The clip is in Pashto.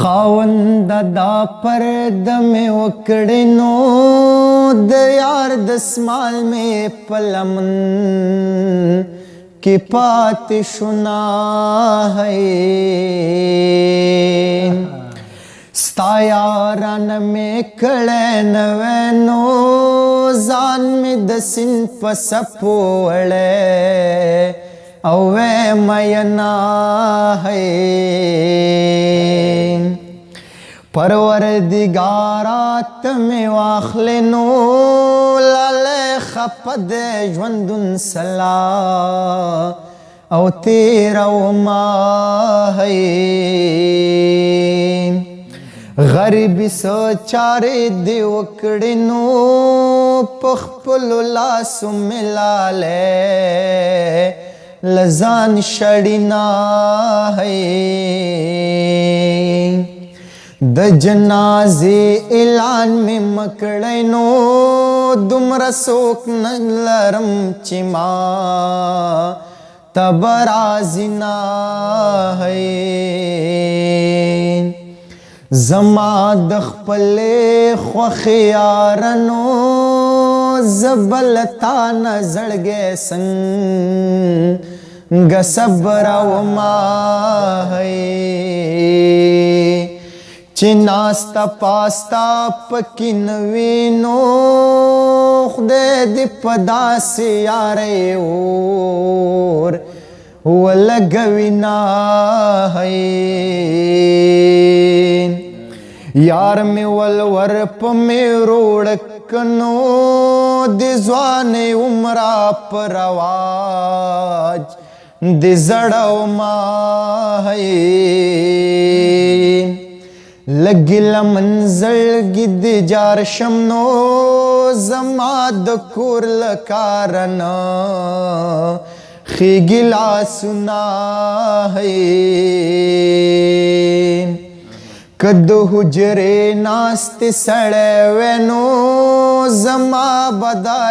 خاوند دا پرد میں وکڑنو د یار دسمال میں پلمن کی پات شنا ہے ستا یاران میں کڑین وینو زان میں دسن پسپوڑے اوے مینا ہے پروردگارات میں واخلنو لالے خپد جوندن سلا او تیرا وما ہے غریبی سو چارے دی وکڑنو پخپلو لاسو ملالے لزان شڑینا ہے د جنازے اعلان میں مکڑینو دمر سوک نلرم چما تبرازنا ہے زما دخپلے خوخیارنو زبلتا نزڑگے سنگ صبر وما ہے چناستا پاستا پکن وینو خدے دی پدا سے یارے اور ولگوینا ہے یار میں والورپ میں روڑکنو دی زوان عمرہ پر آواج دی زڑو ما ہے لگی لمنزل گد جار شمنو زماد کور لکارنا خیگی لاسنا ہے کد حجرے ناست سڑے وینو زما بدا